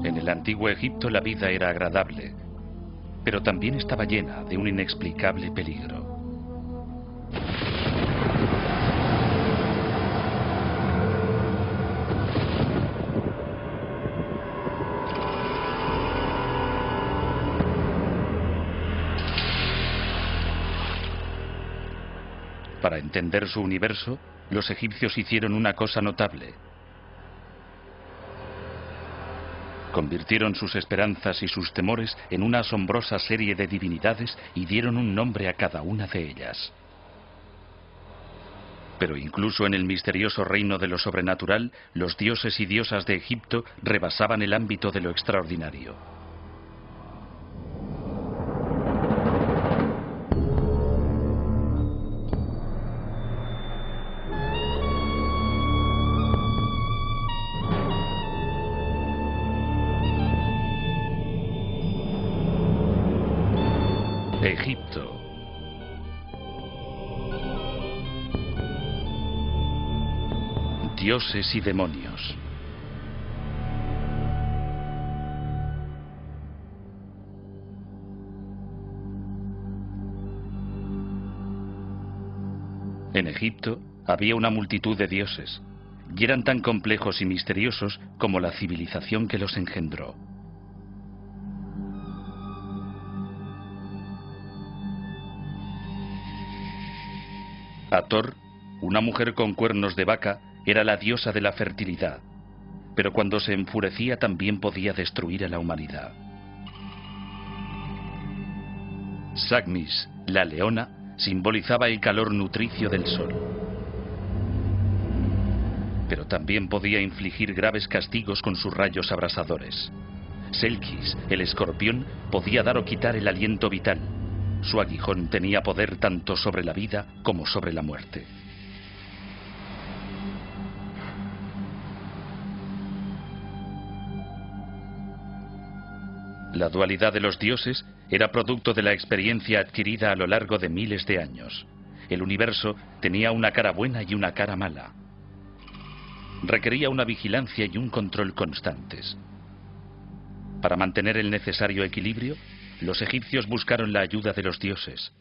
En el antiguo Egipto la vida era agradable, pero también estaba llena de un inexplicable peligro. Para entender su universo, los egipcios hicieron una cosa notable. Convirtieron sus esperanzas y sus temores en una asombrosa serie de divinidades y dieron un nombre a cada una de ellas. Pero incluso en el misterioso reino de lo sobrenatural, los dioses y diosas de Egipto rebasaban el ámbito de lo extraordinario. Egipto. Dioses y demonios. En Egipto había una multitud de dioses, y eran tan complejos y misteriosos como la civilización que los engendró. Hathor, una mujer con cuernos de vaca, era la diosa de la fertilidad, pero cuando se enfurecía también podía destruir a la humanidad. Sagmis, la leona, simbolizaba el calor nutricio del sol, pero también podía infligir graves castigos con sus rayos abrasadores. Selkis, el escorpión, podía dar o quitar el aliento vital. Su aguijón tenía poder tanto sobre la vida como sobre la muerte. La dualidad de los dioses era producto de la experiencia adquirida a lo largo de miles de años. El universo tenía una cara buena y una cara mala. Requería una vigilancia y un control constantes. Para mantener el necesario equilibrio, los egipcios buscaron la ayuda de los dioses.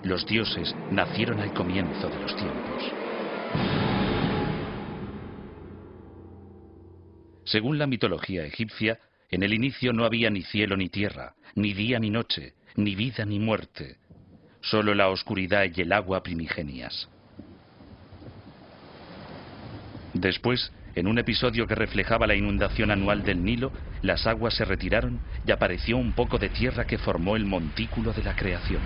Los dioses nacieron al comienzo de los tiempos. Según la mitología egipcia, en el inicio no había ni cielo ni tierra, ni día ni noche, ni vida ni muerte, solo la oscuridad y el agua primigenias. Después, en un episodio que reflejaba la inundación anual del Nilo, las aguas se retiraron y apareció un poco de tierra que formó el montículo de la creación.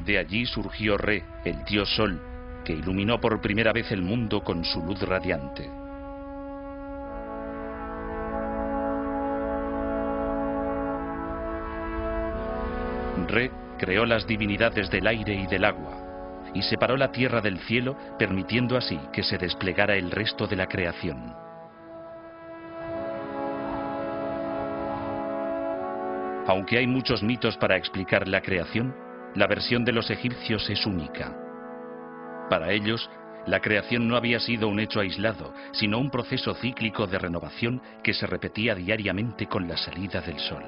De allí surgió Re, el dios Sol, que iluminó por primera vez el mundo con su luz radiante. Re creó las divinidades del aire y del agua, y separó la tierra del cielo, permitiendo así que se desplegara el resto de la creación. Aunque hay muchos mitos para explicar la creación, la versión de los egipcios es única. Para ellos, la creación no había sido un hecho aislado, sino un proceso cíclico de renovación que se repetía diariamente con la salida del sol.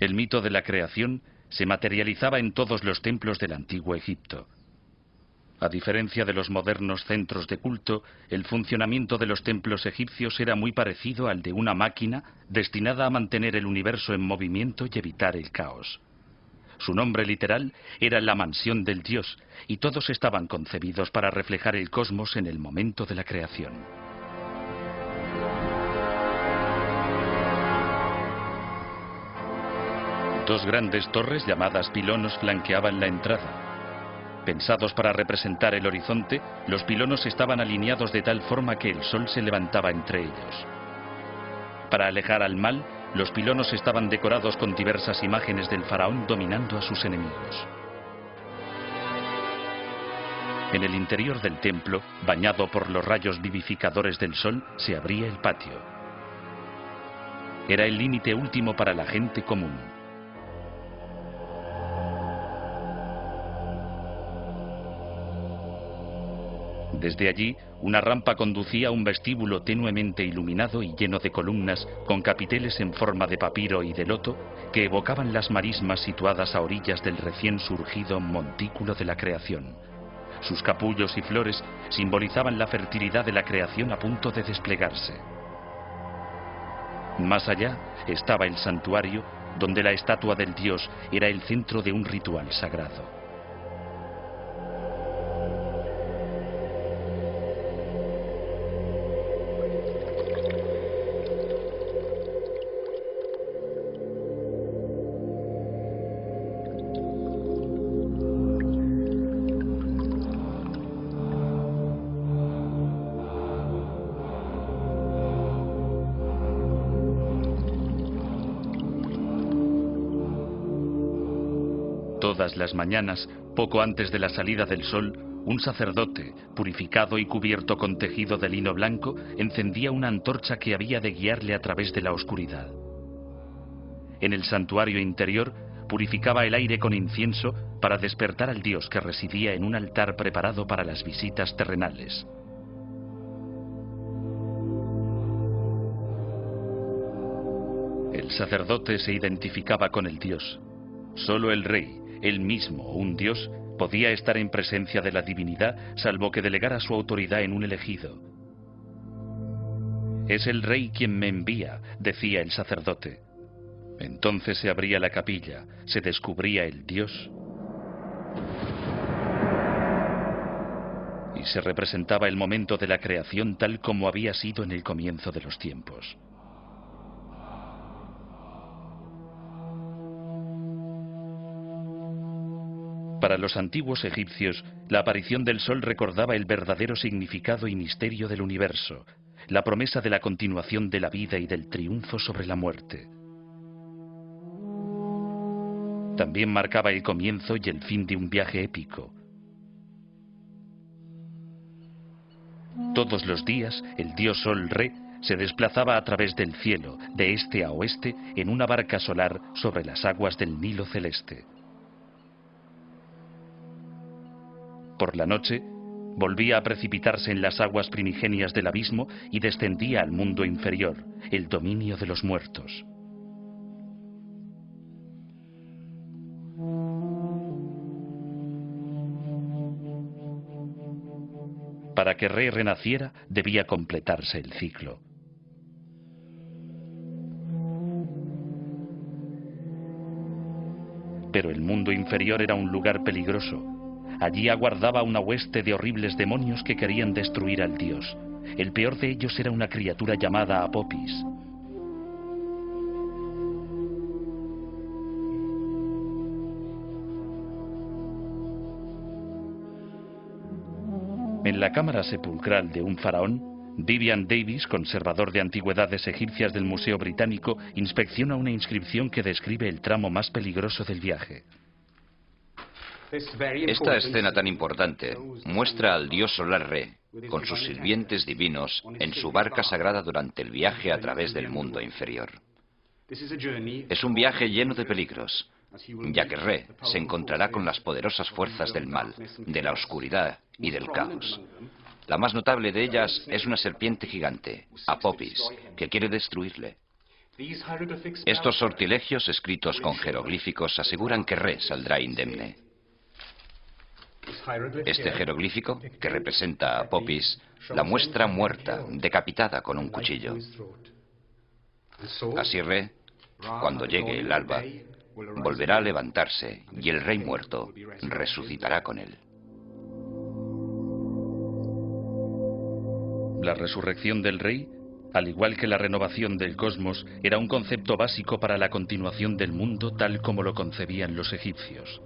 El mito de la creación se materializaba en todos los templos del antiguo Egipto. A diferencia de los modernos centros de culto, el funcionamiento de los templos egipcios era muy parecido al de una máquina destinada a mantener el universo en movimiento y evitar el caos. Su nombre literal era la mansión del dios, y todos estaban concebidos para reflejar el cosmos en el momento de la creación. Dos grandes torres llamadas pilonos flanqueaban la entrada. Pensados para representar el horizonte, los pilonos estaban alineados de tal forma que el sol se levantaba entre ellos. Para alejar al mal, los pilonos estaban decorados con diversas imágenes del faraón dominando a sus enemigos. En el interior del templo, bañado por los rayos vivificadores del sol, se abría el patio. Era el límite último para la gente común. Desde allí, una rampa conducía a un vestíbulo tenuemente iluminado y lleno de columnas con capiteles en forma de papiro y de loto que evocaban las marismas situadas a orillas del recién surgido montículo de la creación. Sus capullos y flores simbolizaban la fertilidad de la creación a punto de desplegarse. Más allá estaba el santuario, donde la estatua del dios era el centro de un ritual sagrado. Todas las mañanas, poco antes de la salida del sol, un sacerdote, purificado y cubierto con tejido de lino blanco, encendía una antorcha que había de guiarle a través de la oscuridad. En el santuario interior, purificaba el aire con incienso para despertar al dios que residía en un altar preparado para las visitas terrenales. El sacerdote se identificaba con el dios. Solo el rey, él mismo, un dios, podía estar en presencia de la divinidad, salvo que delegara su autoridad en un elegido. Es el rey quien me envía, decía el sacerdote. Entonces se abría la capilla, se descubría el dios y se representaba el momento de la creación tal como había sido en el comienzo de los tiempos. Para los antiguos egipcios, la aparición del sol recordaba el verdadero significado y misterio del universo, la promesa de la continuación de la vida y del triunfo sobre la muerte. También marcaba el comienzo y el fin de un viaje épico. Todos los días, el dios Sol Re se desplazaba a través del cielo, de este a oeste, en una barca solar sobre las aguas del Nilo celeste. Por la noche, volvía a precipitarse en las aguas primigenias del abismo y descendía al mundo inferior, el dominio de los muertos. Para que Re renaciera, debía completarse el ciclo. Pero el mundo inferior era un lugar peligroso. Allí aguardaba una hueste de horribles demonios que querían destruir al dios. El peor de ellos era una criatura llamada Apopis. En la cámara sepulcral de un faraón, Vivian Davis, conservador de antigüedades egipcias del Museo Británico, inspecciona una inscripción que describe el tramo más peligroso del viaje. Esta escena tan importante muestra al dios solar Re, con sus sirvientes divinos, en su barca sagrada durante el viaje a través del mundo inferior. Es un viaje lleno de peligros, ya que Re se encontrará con las poderosas fuerzas del mal, de la oscuridad y del caos. La más notable de ellas es una serpiente gigante, Apopis, que quiere destruirle. Estos sortilegios escritos con jeroglíficos aseguran que Re saldrá indemne. Este jeroglífico, que representa a Apopis, la muestra muerta, decapitada con un cuchillo. Así Re, cuando llegue el alba, volverá a levantarse y el rey muerto resucitará con él. La resurrección del rey, al igual que la renovación del cosmos, era un concepto básico para la continuación del mundo tal como lo concebían los egipcios.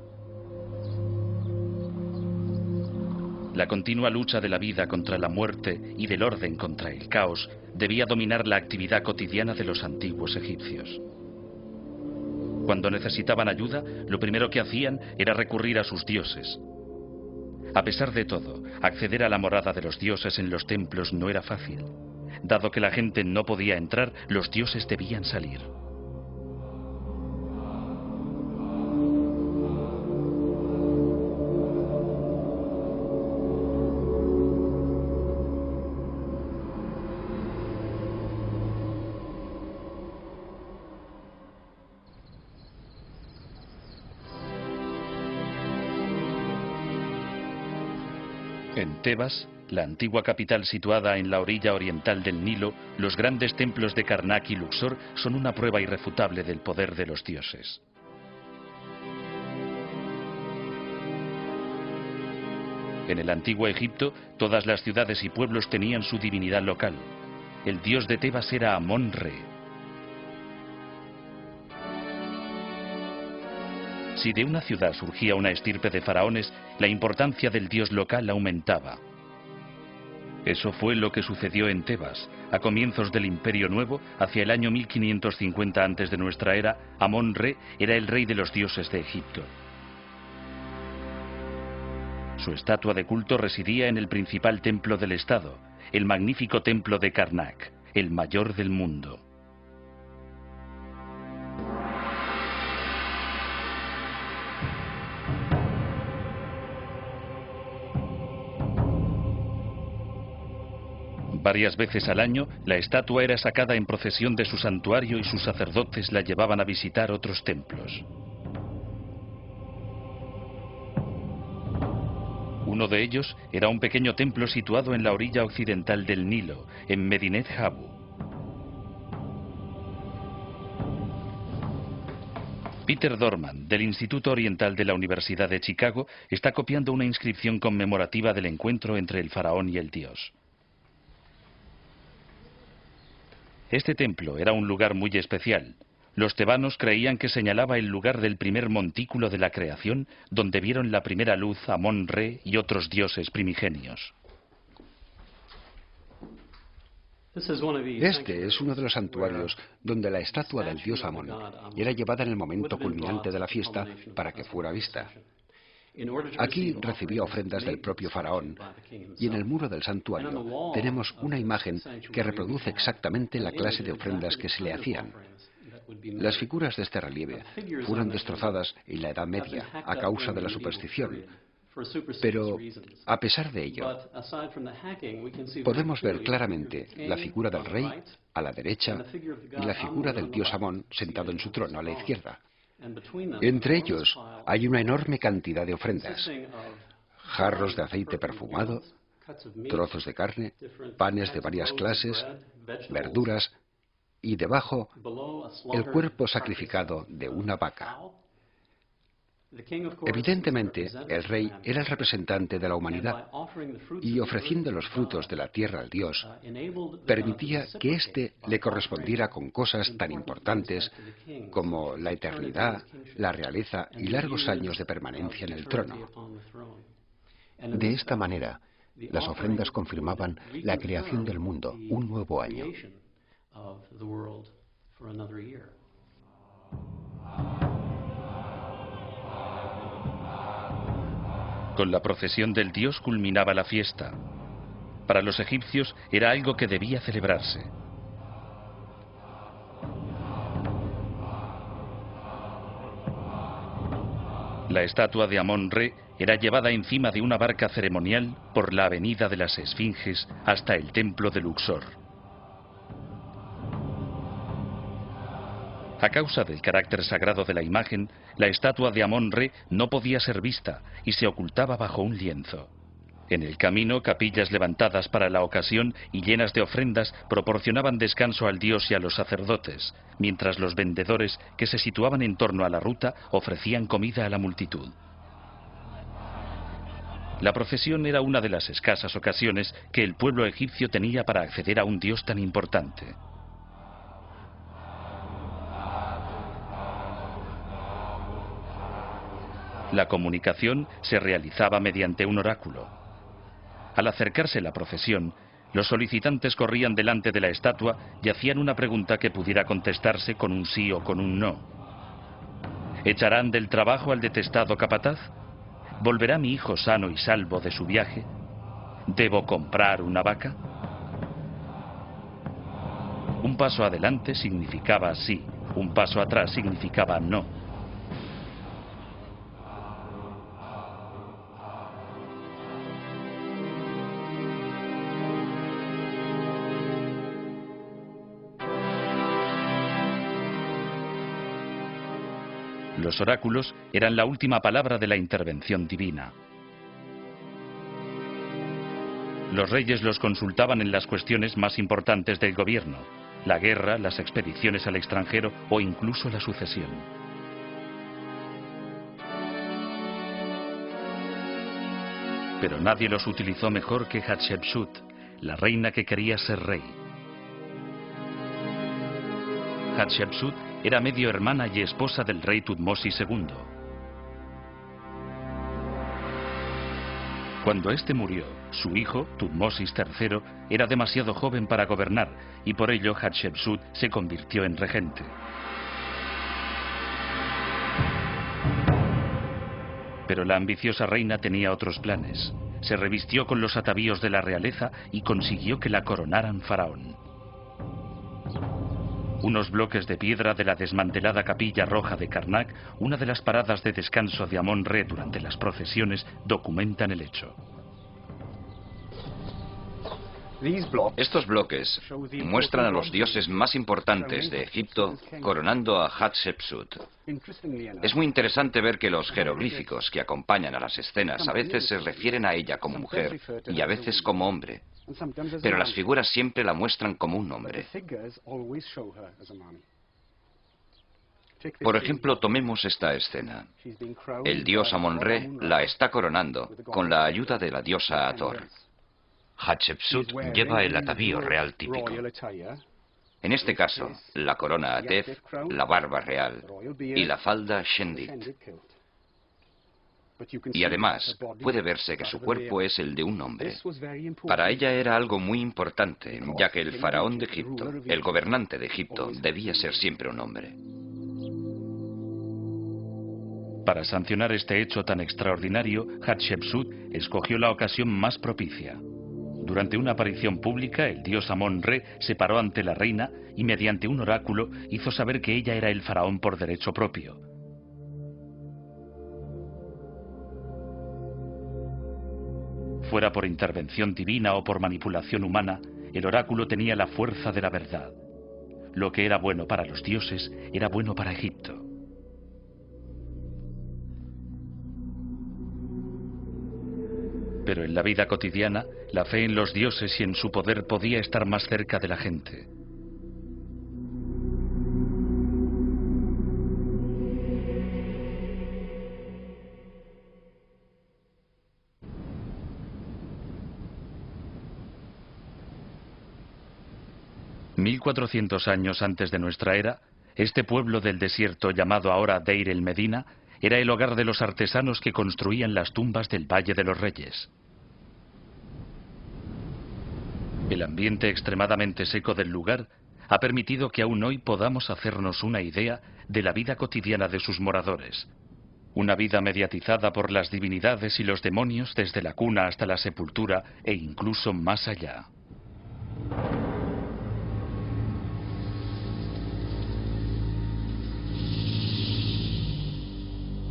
La continua lucha de la vida contra la muerte y del orden contra el caos debía dominar la actividad cotidiana de los antiguos egipcios. Cuando necesitaban ayuda, lo primero que hacían era recurrir a sus dioses. A pesar de todo, acceder a la morada de los dioses en los templos no era fácil. Dado que la gente no podía entrar, los dioses debían salir. En Tebas, la antigua capital situada en la orilla oriental del Nilo, los grandes templos de Karnak y Luxor son una prueba irrefutable del poder de los dioses. En el antiguo Egipto, todas las ciudades y pueblos tenían su divinidad local. El dios de Tebas era Amón-Re. Si de una ciudad surgía una estirpe de faraones, la importancia del dios local aumentaba. Eso fue lo que sucedió en Tebas. A comienzos del Imperio Nuevo, hacia el año 1550 antes de nuestra era, Amón-Re era el rey de los dioses de Egipto. Su estatua de culto residía en el principal templo del estado, el magnífico templo de Karnak, el mayor del mundo. Varias veces al año, la estatua era sacada en procesión de su santuario y sus sacerdotes la llevaban a visitar otros templos. Uno de ellos era un pequeño templo situado en la orilla occidental del Nilo, en Medinet Habu. Peter Dorman, del Instituto Oriental de la Universidad de Chicago, está copiando una inscripción conmemorativa del encuentro entre el faraón y el dios. Este templo era un lugar muy especial. Los tebanos creían que señalaba el lugar del primer montículo de la creación, donde vieron la primera luz Amón-Re y otros dioses primigenios. Este es uno de los santuarios donde la estatua del dios Amón era llevada en el momento culminante de la fiesta para que fuera vista. Aquí recibió ofrendas del propio faraón, y en el muro del santuario tenemos una imagen que reproduce exactamente la clase de ofrendas que se le hacían. Las figuras de este relieve fueron destrozadas en la Edad Media a causa de la superstición, pero a pesar de ello, podemos ver claramente la figura del rey a la derecha y la figura del dios Amón sentado en su trono a la izquierda. Entre ellos hay una enorme cantidad de ofrendas: jarros de aceite perfumado, trozos de carne, panes de varias clases, verduras y debajo el cuerpo sacrificado de una vaca. Evidentemente, el rey era el representante de la humanidad y ofreciendo los frutos de la tierra al dios, permitía que éste le correspondiera con cosas tan importantes como la eternidad, la realeza y largos años de permanencia en el trono. De esta manera, las ofrendas confirmaban la creación del mundo, un nuevo año. Con la procesión del dios culminaba la fiesta. Para los egipcios era algo que debía celebrarse. La estatua de Amón-Re era llevada encima de una barca ceremonial por la avenida de las Esfinges hasta el templo de Luxor. A causa del carácter sagrado de la imagen, la estatua de Amón-Re no podía ser vista y se ocultaba bajo un lienzo. En el camino, capillas levantadas para la ocasión y llenas de ofrendas proporcionaban descanso al dios y a los sacerdotes, mientras los vendedores que se situaban en torno a la ruta ofrecían comida a la multitud. La procesión era una de las escasas ocasiones que el pueblo egipcio tenía para acceder a un dios tan importante. La comunicación se realizaba mediante un oráculo. Al acercarse la procesión, los solicitantes corrían delante de la estatua y hacían una pregunta que pudiera contestarse con un sí o con un no. ¿Echarán del trabajo al detestado capataz? ¿Volverá mi hijo sano y salvo de su viaje? ¿Debo comprar una vaca? Un paso adelante significaba sí, un paso atrás significaba no. Los oráculos eran la última palabra de la intervención divina. Los reyes los consultaban en las cuestiones más importantes del gobierno: la guerra, las expediciones al extranjero o incluso la sucesión. Pero nadie los utilizó mejor que Hatshepsut, la reina que quería ser rey. Hatshepsut era medio hermana y esposa del rey Tutmosis II. Cuando éste murió, su hijo, Tutmosis III, era demasiado joven para gobernar y por ello Hatshepsut se convirtió en regente. Pero la ambiciosa reina tenía otros planes. Se revistió con los atavíos de la realeza y consiguió que la coronaran faraón. Unos bloques de piedra de la desmantelada capilla roja de Karnak, una de las paradas de descanso de Amón-Re durante las procesiones, documentan el hecho. Estos bloques muestran a los dioses más importantes de Egipto coronando a Hatshepsut. Es muy interesante ver que los jeroglíficos que acompañan a las escenas a veces se refieren a ella como mujer y a veces como hombre, pero las figuras siempre la muestran como un hombre. Por ejemplo, tomemos esta escena. El dios Amón-Re la está coronando con la ayuda de la diosa Hathor. Hatshepsut lleva el atavío real típico. En este caso, la corona Atef, la barba real y la falda Shendit. Y además, puede verse que su cuerpo es el de un hombre. Para ella era algo muy importante, ya que el faraón de Egipto, el gobernante de Egipto, debía ser siempre un hombre. Para sancionar este hecho tan extraordinario, Hatshepsut escogió la ocasión más propicia. Durante una aparición pública, el dios Amón-Re se paró ante la reina y mediante un oráculo hizo saber que ella era el faraón por derecho propio. Fuera por intervención divina o por manipulación humana, el oráculo tenía la fuerza de la verdad. Lo que era bueno para los dioses era bueno para Egipto. Pero en la vida cotidiana, la fe en los dioses y en su poder podía estar más cerca de la gente. «1400 años antes de nuestra era, este pueblo del desierto llamado ahora Deir el-Medina era el hogar de los artesanos que construían las tumbas del Valle de los Reyes. El ambiente extremadamente seco del lugar ha permitido que aún hoy podamos hacernos una idea de la vida cotidiana de sus moradores. Una vida mediatizada por las divinidades y los demonios desde la cuna hasta la sepultura e incluso más allá.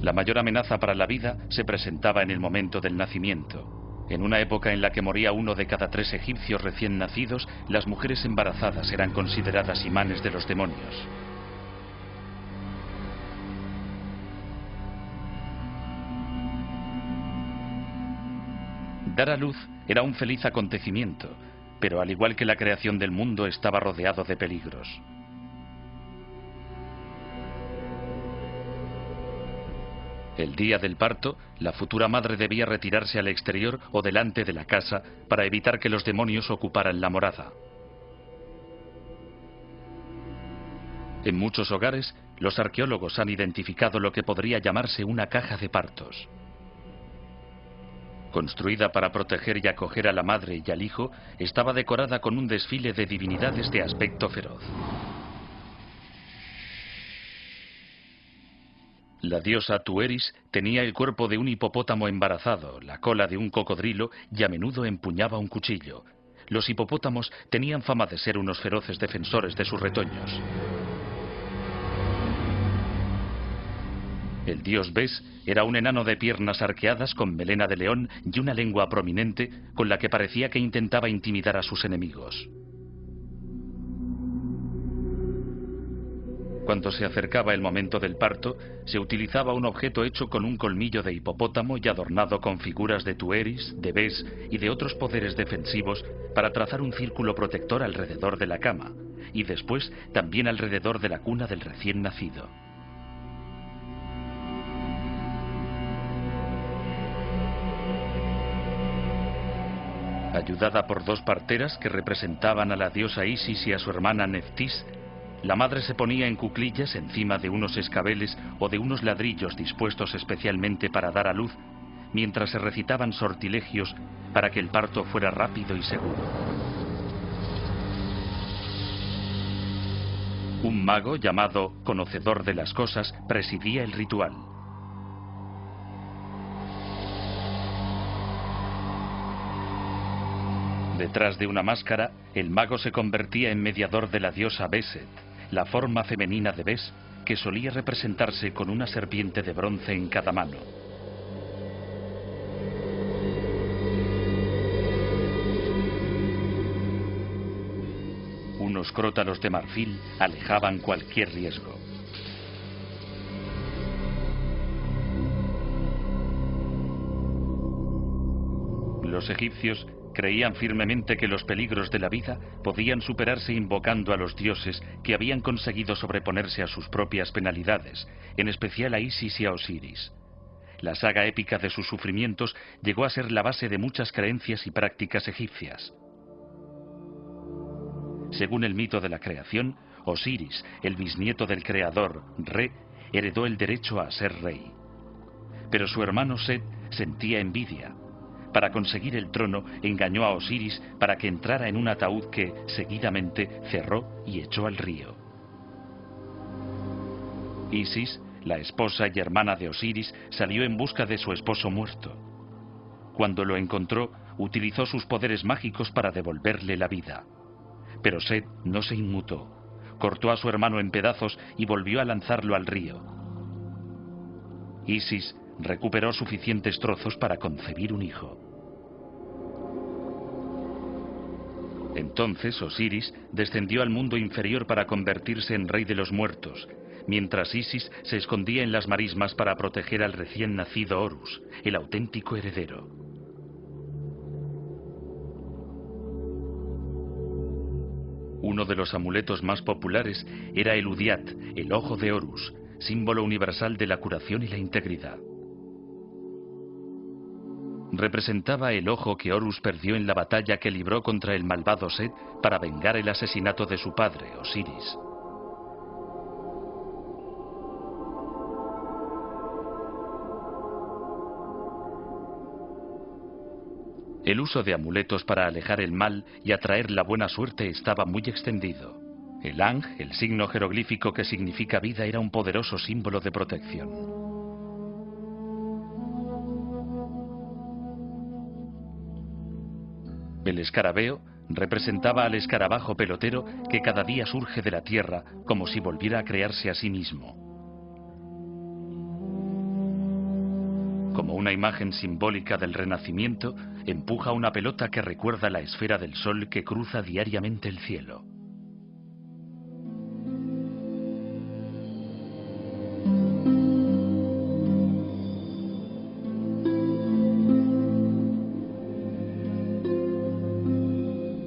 La mayor amenaza para la vida se presentaba en el momento del nacimiento. En una época en la que moría 1 de cada 3 egipcios recién nacidos, las mujeres embarazadas eran consideradas imanes de los demonios. Dar a luz era un feliz acontecimiento, pero al igual que la creación del mundo estaba rodeado de peligros. El día del parto, la futura madre debía retirarse al exterior o delante de la casa para evitar que los demonios ocuparan la morada. En muchos hogares, los arqueólogos han identificado lo que podría llamarse una caja de partos. Construida para proteger y acoger a la madre y al hijo, estaba decorada con un desfile de divinidades de aspecto feroz. La diosa Tueris tenía el cuerpo de un hipopótamo embarazado, la cola de un cocodrilo y a menudo empuñaba un cuchillo. los hipopótamos tenían fama de ser unos feroces defensores de sus retoños. El dios Bes era un enano de piernas arqueadas con melena de león y una lengua prominente con la que parecía que intentaba intimidar a sus enemigos. Cuando se acercaba el momento del parto, se utilizaba un objeto hecho con un colmillo de hipopótamo y adornado con figuras de Tueris, de Bes y de otros poderes defensivos para trazar un círculo protector alrededor de la cama, y después también alrededor de la cuna del recién nacido. Ayudada por dos parteras que representaban a la diosa Isis y a su hermana Neftis, la madre se ponía en cuclillas encima de unos escabeles o de unos ladrillos dispuestos especialmente para dar a luz, mientras se recitaban sortilegios para que el parto fuera rápido y seguro. Un mago llamado Conocedor de las Cosas presidía el ritual. Detrás de una máscara, el mago se convertía en mediador de la diosa Beset, la forma femenina de Bes, que solía representarse con una serpiente de bronce en cada mano. Unos crótalos de marfil alejaban cualquier riesgo. Los egipcios creían firmemente que los peligros de la vida podían superarse invocando a los dioses que habían conseguido sobreponerse a sus propias penalidades, en especial a Isis y a Osiris. La saga épica de sus sufrimientos llegó a ser la base de muchas creencias y prácticas egipcias. Según el mito de la creación, Osiris, el bisnieto del creador, Re, heredó el derecho a ser rey. Pero su hermano Set sentía envidia. Para conseguir el trono, engañó a Osiris para que entrara en un ataúd que, seguidamente, cerró y echó al río. Isis, la esposa y hermana de Osiris, salió en busca de su esposo muerto. Cuando lo encontró, utilizó sus poderes mágicos para devolverle la vida. Pero Set no se inmutó. Cortó a su hermano en pedazos y volvió a lanzarlo al río. Isis recuperó suficientes trozos para concebir un hijo. Entonces Osiris descendió al mundo inferior para convertirse en rey de los muertos, mientras Isis se escondía en las marismas para proteger al recién nacido Horus, el auténtico heredero. Uno de los amuletos más populares era el Udiat, el ojo de Horus, símbolo universal de la curación y la integridad. Representaba el ojo que Horus perdió en la batalla que libró contra el malvado Set para vengar el asesinato de su padre, Osiris. El uso de amuletos para alejar el mal y atraer la buena suerte estaba muy extendido. El Ang, el signo jeroglífico que significa vida, era un poderoso símbolo de protección. El escarabeo representaba al escarabajo pelotero que cada día surge de la tierra como si volviera a crearse a sí mismo. Como una imagen simbólica del renacimiento, empuja una pelota que recuerda la esfera del sol que cruza diariamente el cielo.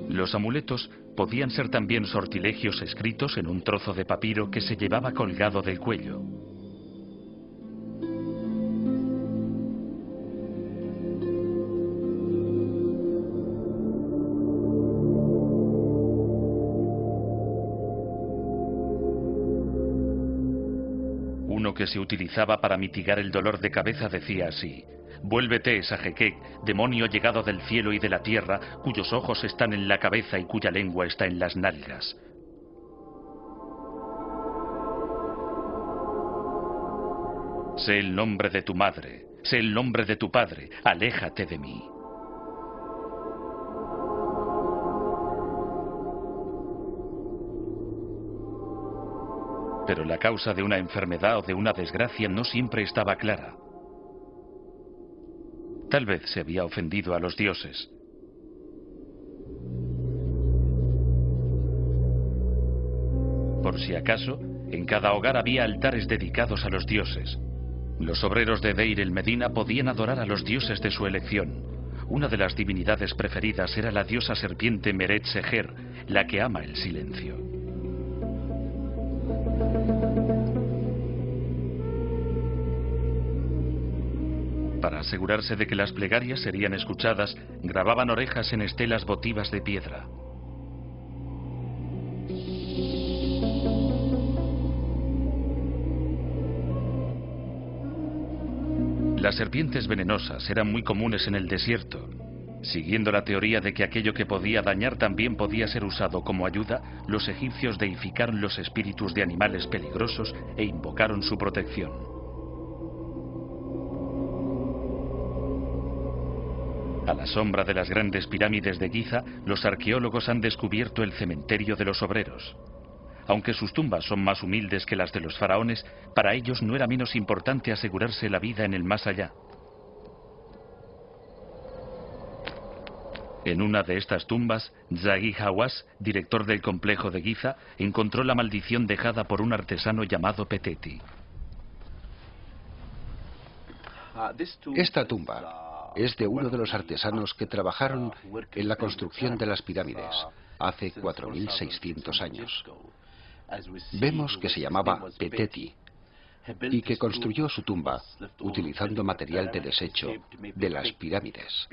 Los amuletos podían ser también sortilegios escritos en un trozo de papiro que se llevaba colgado del cuello. Uno que se utilizaba para mitigar el dolor de cabeza decía así: «Vuélvete, Sajequec, demonio llegado del cielo y de la tierra, cuyos ojos están en la cabeza y cuya lengua está en las nalgas». Sé el nombre de tu madre, sé el nombre de tu padre, aléjate de mí. Pero la causa de una enfermedad o de una desgracia no siempre estaba clara. Tal vez se había ofendido a los dioses. Por si acaso, en cada hogar había altares dedicados a los dioses. Los obreros de Deir el Medina podían adorar a los dioses de su elección. Una de las divinidades preferidas era la diosa serpiente Meret Seher, la que ama el silencio. Para asegurarse de que las plegarias serían escuchadas, grababan orejas en estelas votivas de piedra. Las serpientes venenosas eran muy comunes en el desierto. Siguiendo la teoría de que aquello que podía dañar también podía ser usado como ayuda, los egipcios deificaron los espíritus de animales peligrosos e invocaron su protección. A la sombra de las grandes pirámides de Giza, los arqueólogos han descubierto el cementerio de los obreros. Aunque sus tumbas son más humildes que las de los faraones, para ellos no era menos importante asegurarse la vida en el más allá. En una de estas tumbas, Zaghi Hawass, director del complejo de Giza, encontró la maldición dejada por un artesano llamado Peteti. Esta tumba es de uno de los artesanos que trabajaron en la construcción de las pirámides hace 4.600 años. Vemos que se llamaba Peteti y que construyó su tumba utilizando material de desecho de las pirámides.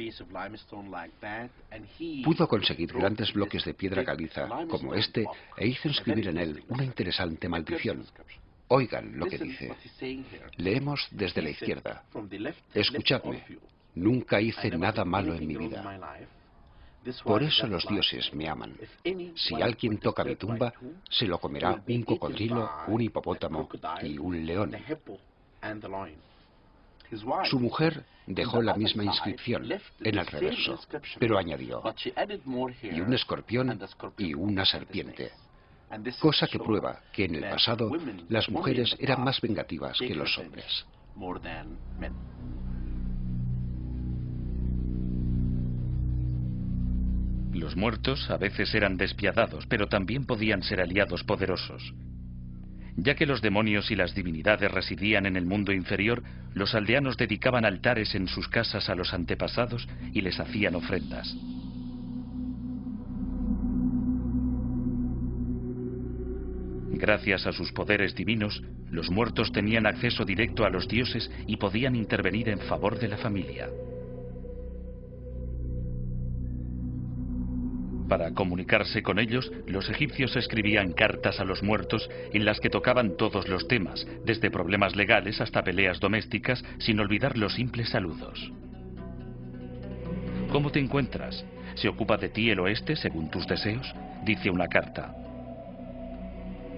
Pudo conseguir grandes bloques de piedra caliza como este e hizo inscribir en él una interesante maldición. Oigan lo que dice. Leemos desde la izquierda. Escuchadme, nunca hice nada malo en mi vida. Por eso los dioses me aman. Si alguien toca mi tumba, se lo comerá un cocodrilo, un hipopótamo y un león. Su mujer dejó la misma inscripción en el reverso, pero añadió, y un escorpión y una serpiente. Cosa que prueba que en el pasado las mujeres eran más vengativas que los hombres. Los muertos a veces eran despiadados, pero también podían ser aliados poderosos. Ya que los demonios y las divinidades residían en el mundo inferior, los aldeanos dedicaban altares en sus casas a los antepasados y les hacían ofrendas. Gracias a sus poderes divinos, los muertos tenían acceso directo a los dioses y podían intervenir en favor de la familia. Para comunicarse con ellos, los egipcios escribían cartas a los muertos en las que tocaban todos los temas, desde problemas legales hasta peleas domésticas, sin olvidar los simples saludos. ¿Cómo te encuentras? ¿Se ocupa de ti el oeste según tus deseos?, dice una carta.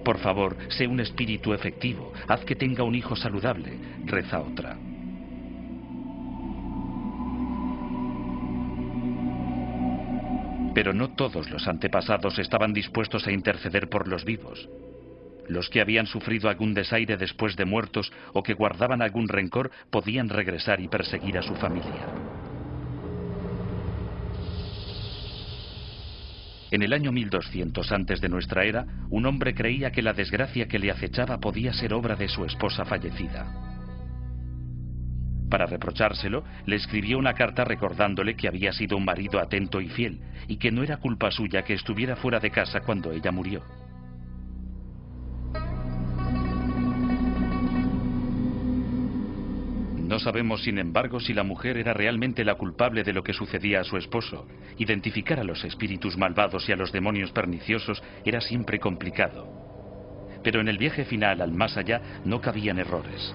Por favor, sé un espíritu efectivo, haz que tenga un hijo saludable, reza otra. Pero no todos los antepasados estaban dispuestos a interceder por los vivos. Los que habían sufrido algún desaire después de muertos o que guardaban algún rencor podían regresar y perseguir a su familia. En el año 1200 antes de nuestra era, un hombre creía que la desgracia que le acechaba podía ser obra de su esposa fallecida. Para reprochárselo, le escribió una carta recordándole que había sido un marido atento y fiel, y que no era culpa suya que estuviera fuera de casa cuando ella murió. No sabemos, sin embargo, si la mujer era realmente la culpable de lo que sucedía a su esposo. Identificar a los espíritus malvados y a los demonios perniciosos era siempre complicado. Pero en el viaje final al más allá no cabían errores.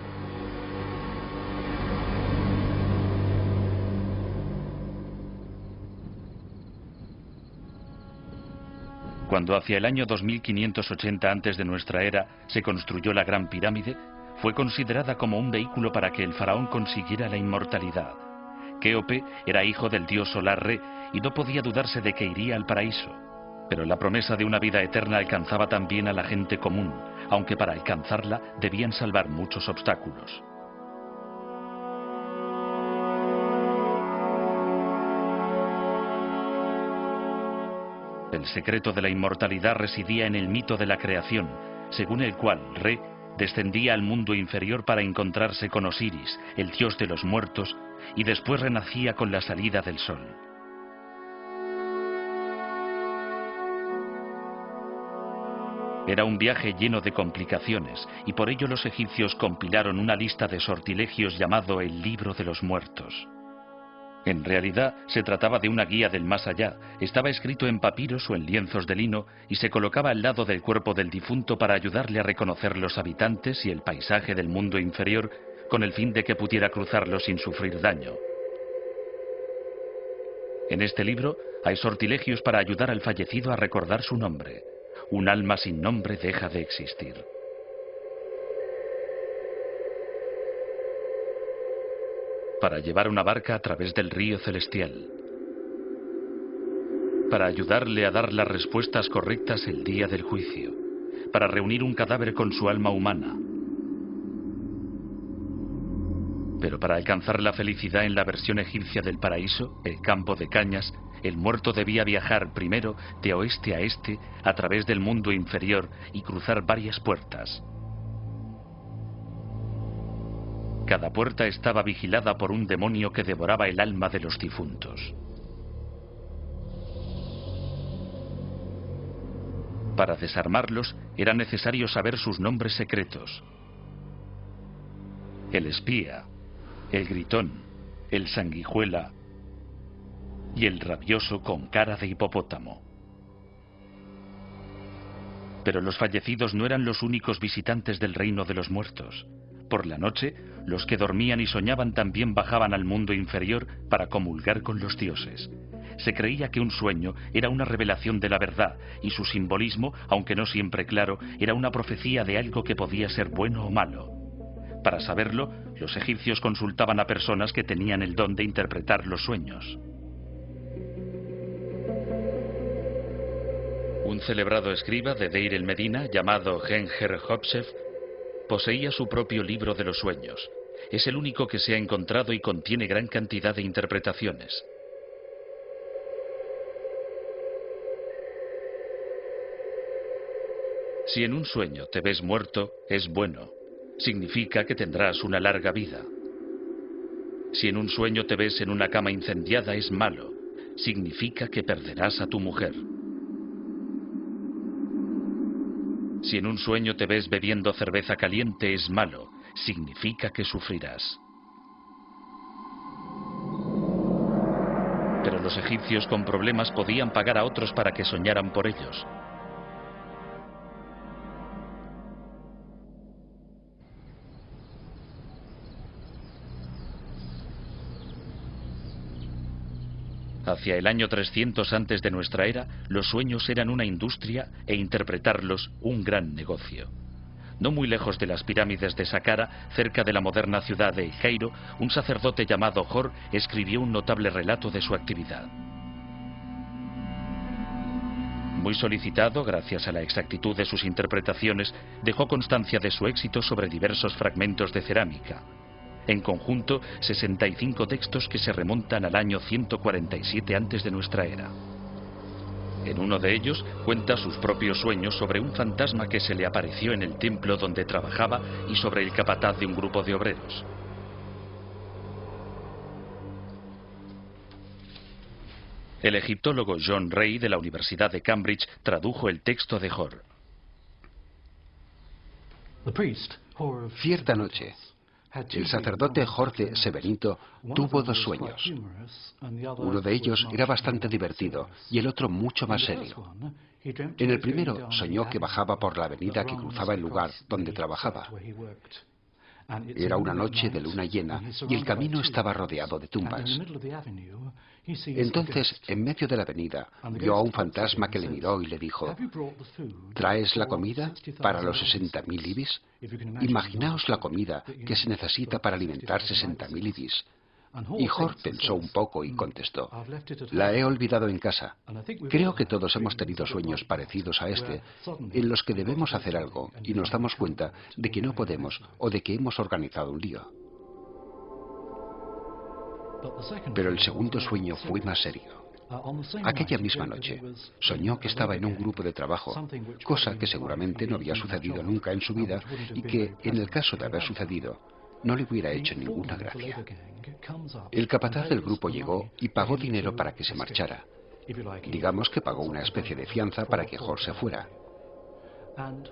Cuando hacia el año 2580 antes de nuestra era se construyó la Gran Pirámide, fue considerada como un vehículo para que el faraón consiguiera la inmortalidad. Kéope era hijo del dios solar Re y no podía dudarse de que iría al paraíso. Pero la promesa de una vida eterna alcanzaba también a la gente común, aunque para alcanzarla debían salvar muchos obstáculos. El secreto de la inmortalidad residía en el mito de la creación, según el cual Re descendía al mundo inferior para encontrarse con Osiris, el dios de los muertos, y después renacía con la salida del sol. Era un viaje lleno de complicaciones, y por ello los egipcios compilaron una lista de sortilegios llamado el Libro de los Muertos. En realidad, se trataba de una guía del más allá. Estaba escrito en papiros o en lienzos de lino y se colocaba al lado del cuerpo del difunto para ayudarle a reconocer los habitantes y el paisaje del mundo inferior, con el fin de que pudiera cruzarlo sin sufrir daño. En este libro hay sortilegios para ayudar al fallecido a recordar su nombre. Un alma sin nombre deja de existir. Para llevar una barca a través del río celestial. Para ayudarle a dar las respuestas correctas el día del juicio. Para reunir un cadáver con su alma humana. Pero para alcanzar la felicidad en la versión egipcia del paraíso, el campo de cañas, el muerto debía viajar primero de oeste a este a través del mundo inferior y cruzar varias puertas. Cada puerta estaba vigilada por un demonio que devoraba el alma de los difuntos. Para desarmarlos era necesario saber sus nombres secretos. El espía, el gritón, el sanguijuela y el rabioso con cara de hipopótamo. Pero los fallecidos no eran los únicos visitantes del reino de los muertos. Por la noche, los que dormían y soñaban también bajaban al mundo inferior para comulgar con los dioses. Se creía que un sueño era una revelación de la verdad y su simbolismo, aunque no siempre claro, era una profecía de algo que podía ser bueno o malo. Para saberlo, los egipcios consultaban a personas que tenían el don de interpretar los sueños. Un celebrado escriba de Deir el Medina, llamado Genher-Hopsef, poseía su propio libro de los sueños. Es el único que se ha encontrado y contiene gran cantidad de interpretaciones. Si en un sueño te ves muerto, es bueno. Significa que tendrás una larga vida. Si en un sueño te ves en una cama incendiada, es malo. Significa que perderás a tu mujer. Si en un sueño te ves bebiendo cerveza caliente, es malo. Significa que sufrirás. Pero los egipcios con problemas podían pagar a otros para que soñaran por ellos. Hacia el año 300 antes de nuestra era, los sueños eran una industria e interpretarlos un gran negocio. No muy lejos de las pirámides de Saqqara, cerca de la moderna ciudad de El Cairo, un sacerdote llamado Hor escribió un notable relato de su actividad. Muy solicitado, gracias a la exactitud de sus interpretaciones, dejó constancia de su éxito sobre diversos fragmentos de cerámica. En conjunto, 65 textos que se remontan al año 147 antes de nuestra era. En uno de ellos cuenta sus propios sueños sobre un fantasma que se le apareció en el templo donde trabajaba y sobre el capataz de un grupo de obreros. El egiptólogo John Ray de la Universidad de Cambridge tradujo el texto de Hor. Cierta noche, el sacerdote Jorge Sebenito tuvo dos sueños. Uno de ellos era bastante divertido y el otro mucho más serio. En el primero soñó que bajaba por la avenida que cruzaba el lugar donde trabajaba. Era una noche de luna llena y el camino estaba rodeado de tumbas. Entonces, en medio de la avenida, vio a un fantasma que le miró y le dijo: ¿traes la comida para los 60.000 ibis? Imaginaos la comida que se necesita para alimentar 60.000 ibis. Y Jor pensó un poco y contestó: la he olvidado en casa. Creo que todos hemos tenido sueños parecidos a este, en los que debemos hacer algo y nos damos cuenta de que no podemos o de que hemos organizado un lío. Pero el segundo sueño fue más serio. Aquella misma noche soñó que estaba en un grupo de trabajo, cosa que seguramente no había sucedido nunca en su vida y que, en el caso de haber sucedido, no le hubiera hecho ninguna gracia. El capataz del grupo llegó y pagó dinero para que se marchara. Digamos que pagó una especie de fianza para que Jor se fuera.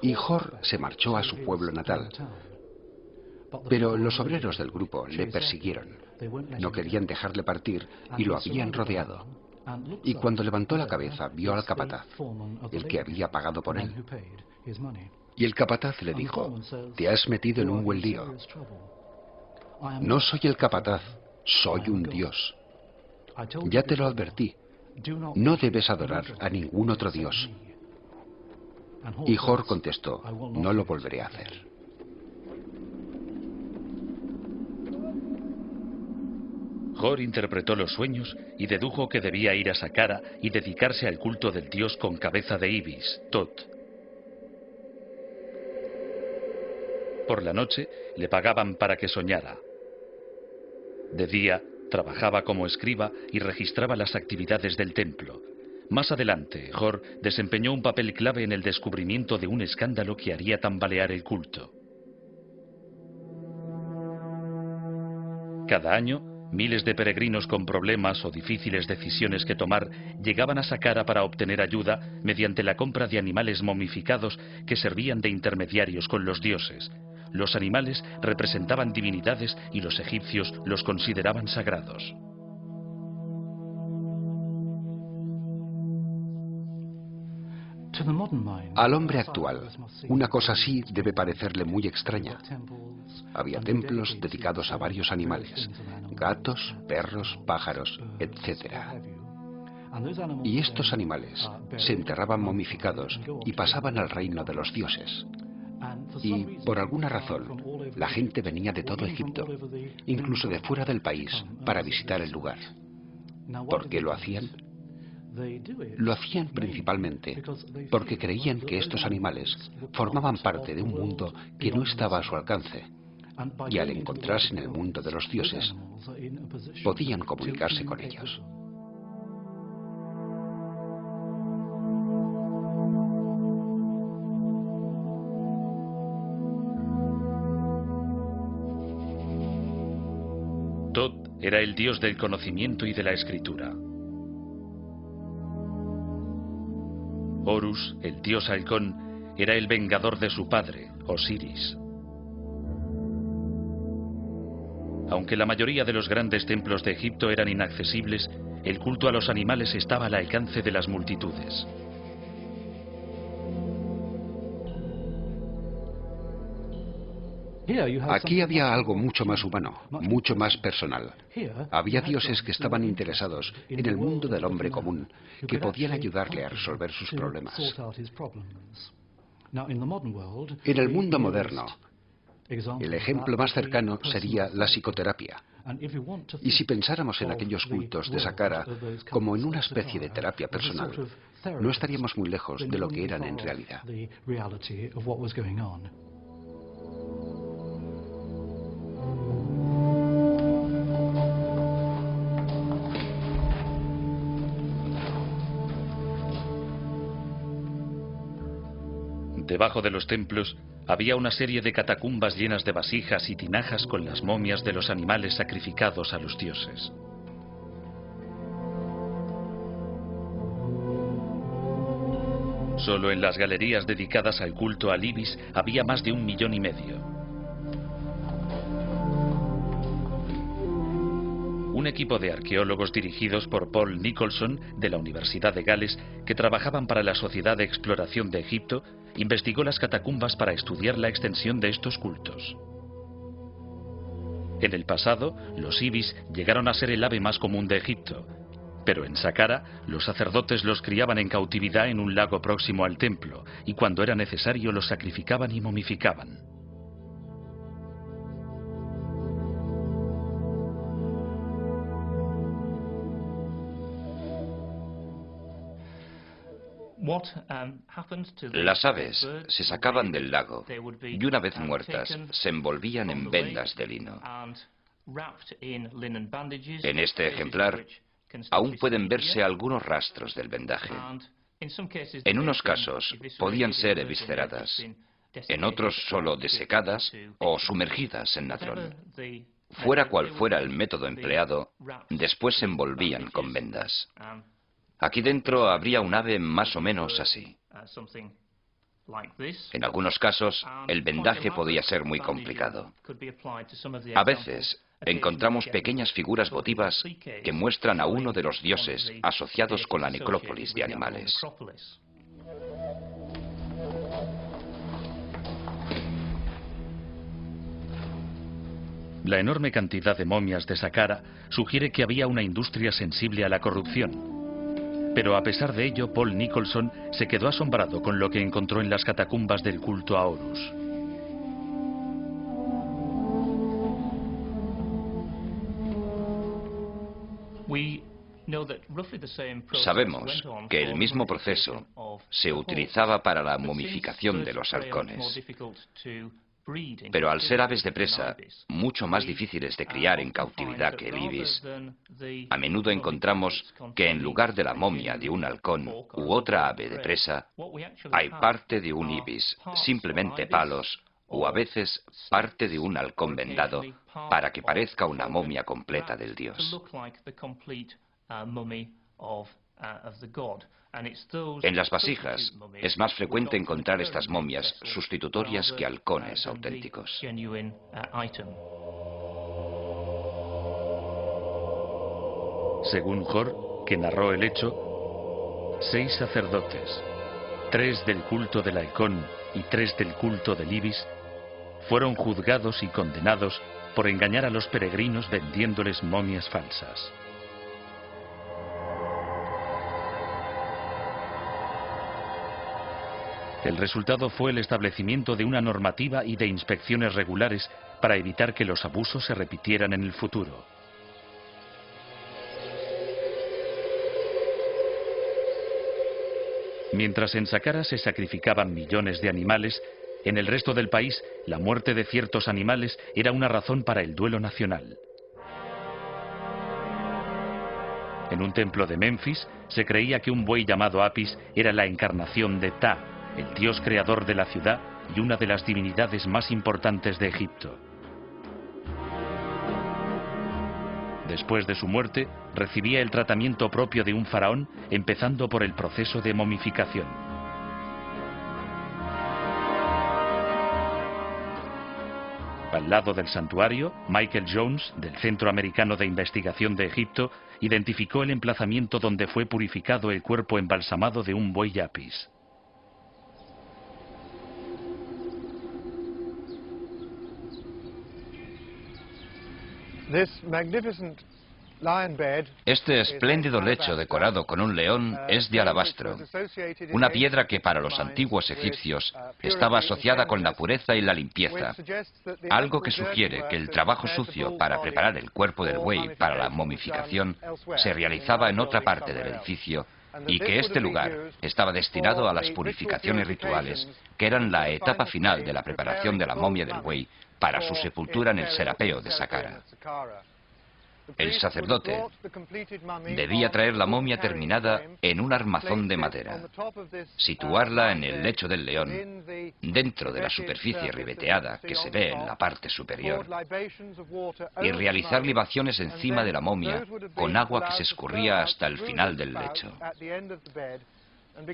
Y Jor se marchó a su pueblo natal. Pero los obreros del grupo le persiguieron. No querían dejarle partir y lo habían rodeado. Y cuando levantó la cabeza vio al capataz, el que había pagado por él. Y el capataz le dijo: te has metido en un buen lío. No soy el capataz, soy un dios. Ya te lo advertí, no debes adorar a ningún otro dios. Y Jor contestó: no lo volveré a hacer. Jor interpretó los sueños y dedujo que debía ir a Saqqara y dedicarse al culto del dios con cabeza de ibis, Tot. Por la noche le pagaban para que soñara. De día trabajaba como escriba y registraba las actividades del templo. Más adelante, Jor desempeñó un papel clave en el descubrimiento de un escándalo que haría tambalear el culto. Cada año, miles de peregrinos con problemas o difíciles decisiones que tomar llegaban a Saqqara para obtener ayuda mediante la compra de animales momificados que servían de intermediarios con los dioses. Los animales representaban divinidades y los egipcios los consideraban sagrados. Al hombre actual, una cosa así debe parecerle muy extraña. Había templos dedicados a varios animales: gatos, perros, pájaros, etc. Y estos animales se enterraban momificados y pasaban al reino de los dioses. Y, por alguna razón, la gente venía de todo Egipto, incluso de fuera del país, para visitar el lugar. ¿Por qué lo hacían? Lo hacían principalmente porque creían que estos animales formaban parte de un mundo que no estaba a su alcance, y al encontrarse en el mundo de los dioses, podían comunicarse con ellos. Tot era el dios del conocimiento y de la escritura. Horus, el dios halcón, era el vengador de su padre, Osiris. Aunque la mayoría de los grandes templos de Egipto eran inaccesibles, el culto a los animales estaba al alcance de las multitudes. Aquí había algo mucho más humano, mucho más personal. Había dioses que estaban interesados en el mundo del hombre común, que podían ayudarle a resolver sus problemas. En el mundo moderno, el ejemplo más cercano sería la psicoterapia. Y si pensáramos en aquellos cultos de Saqqara como en una especie de terapia personal, no estaríamos muy lejos de lo que eran en realidad. Debajo de los templos había una serie de catacumbas llenas de vasijas y tinajas con las momias de los animales sacrificados a los dioses. Solo en las galerías dedicadas al culto al ibis había más de 1,5 millones. Un equipo de arqueólogos dirigidos por Paul Nicholson de la Universidad de Gales, que trabajaban para la Sociedad de Exploración de Egipto, investigó las catacumbas para estudiar la extensión de estos cultos. En el pasado, los ibis llegaron a ser el ave más común de Egipto, pero en Saqqara los sacerdotes los criaban en cautividad en un lago próximo al templo, y cuando era necesario los sacrificaban y momificaban. Las aves se sacaban del lago y una vez muertas se envolvían en vendas de lino. En este ejemplar aún pueden verse algunos rastros del vendaje. En unos casos podían ser evisceradas, en otros solo desecadas o sumergidas en natrón. Fuera cual fuera el método empleado, después se envolvían con vendas. Aquí dentro habría un ave más o menos así. En algunos casos, el vendaje podía ser muy complicado. A veces, encontramos pequeñas figuras votivas que muestran a uno de los dioses asociados con la necrópolis de animales. La enorme cantidad de momias de Saqqara sugiere que había una industria sensible a la corrupción. Pero a pesar de ello, Paul Nicholson se quedó asombrado con lo que encontró en las catacumbas del culto a Horus. Sabemos que el mismo proceso se utilizaba para la momificación de los halcones. Pero al ser aves de presa, mucho más difíciles de criar en cautividad que el ibis, a menudo encontramos que en lugar de la momia de un halcón u otra ave de presa, hay parte de un ibis, simplemente palos, o a veces parte de un halcón vendado, para que parezca una momia completa del dios. En las vasijas es más frecuente encontrar estas momias sustitutorias que halcones auténticos. Según Hor, que narró el hecho, 6 sacerdotes, 3 del culto del halcón y 3 del culto del ibis, fueron juzgados y condenados por engañar a los peregrinos vendiéndoles momias falsas. El resultado fue el establecimiento de una normativa y de inspecciones regulares para evitar que los abusos se repitieran en el futuro. Mientras en Saqqara se sacrificaban millones de animales, en el resto del país la muerte de ciertos animales era una razón para el duelo nacional. En un templo de Memphis se creía que un buey llamado Apis era la encarnación de Ptah, el dios creador de la ciudad y una de las divinidades más importantes de Egipto. Después de su muerte, recibía el tratamiento propio de un faraón, empezando por el proceso de momificación. Al lado del santuario, Michael Jones, del Centro Americano de Investigación de Egipto, identificó el emplazamiento donde fue purificado el cuerpo embalsamado de un buey Apis. Este espléndido lecho decorado con un león es de alabastro, una piedra que para los antiguos egipcios estaba asociada con la pureza y la limpieza, algo que sugiere que el trabajo sucio para preparar el cuerpo del buey para la momificación se realizaba en otra parte del edificio y que este lugar estaba destinado a las purificaciones rituales, que eran la etapa final de la preparación de la momia del buey para su sepultura en el Serapeo de Saqqara. El sacerdote debía traer la momia terminada en un armazón de madera, situarla en el lecho del león, dentro de la superficie ribeteada que se ve en la parte superior, y realizar libaciones encima de la momia con agua que se escurría hasta el final del lecho.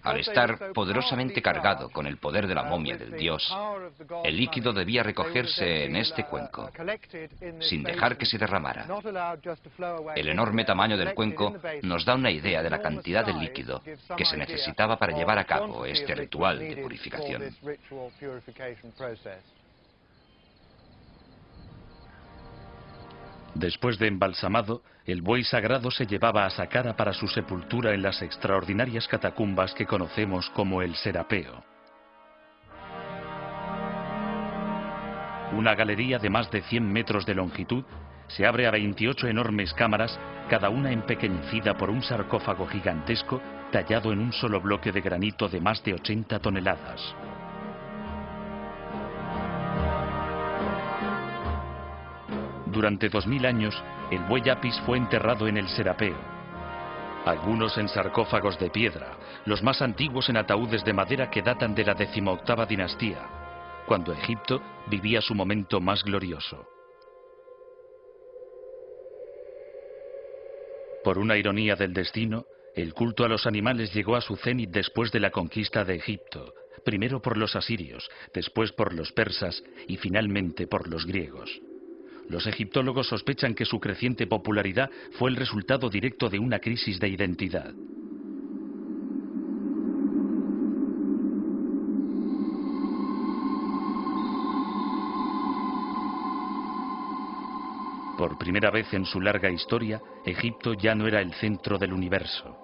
Al estar poderosamente cargado con el poder de la momia del dios, el líquido debía recogerse en este cuenco, sin dejar que se derramara. El enorme tamaño del cuenco nos da una idea de la cantidad de líquido que se necesitaba para llevar a cabo este ritual de purificación. Después de embalsamado, el buey sagrado se llevaba a Saqqara para su sepultura en las extraordinarias catacumbas que conocemos como el Serapeo. Una galería de más de 100 metros de longitud se abre a 28 enormes cámaras, cada una empequeñecida por un sarcófago gigantesco tallado en un solo bloque de granito de más de 80 toneladas. Durante 2000 años, el buey Apis fue enterrado en el Serapeo. Algunos en sarcófagos de piedra, los más antiguos en ataúdes de madera que datan de la 18ª dinastía, cuando Egipto vivía su momento más glorioso. Por una ironía del destino, el culto a los animales llegó a su cenit después de la conquista de Egipto, primero por los asirios, después por los persas y finalmente por los griegos. Los egiptólogos sospechan que su creciente popularidad fue el resultado directo de una crisis de identidad. Por primera vez en su larga historia, Egipto ya no era el centro del universo.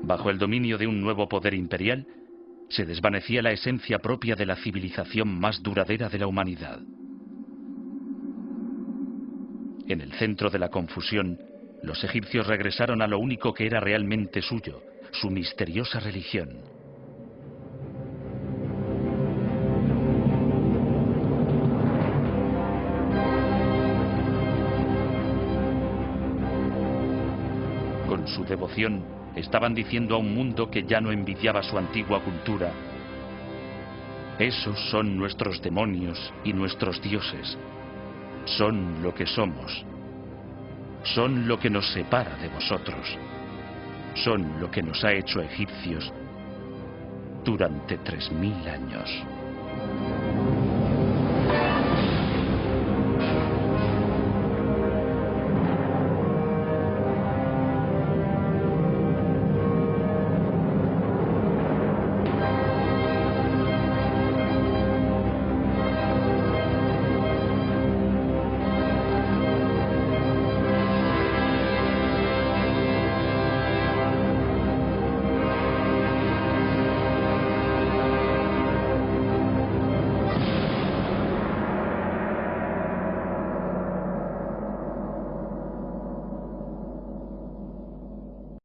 Bajo el dominio de un nuevo poder imperial, se desvanecía la esencia propia de la civilización más duradera de la humanidad. En el centro de la confusión, los egipcios regresaron a lo único que era realmente suyo, su misteriosa religión. Con su devoción, estaban diciendo a un mundo que ya no envidiaba su antigua cultura: esos son nuestros demonios y nuestros dioses. Son lo que somos. Son lo que nos separa de vosotros. Son lo que nos ha hecho egipcios durante 3000 años.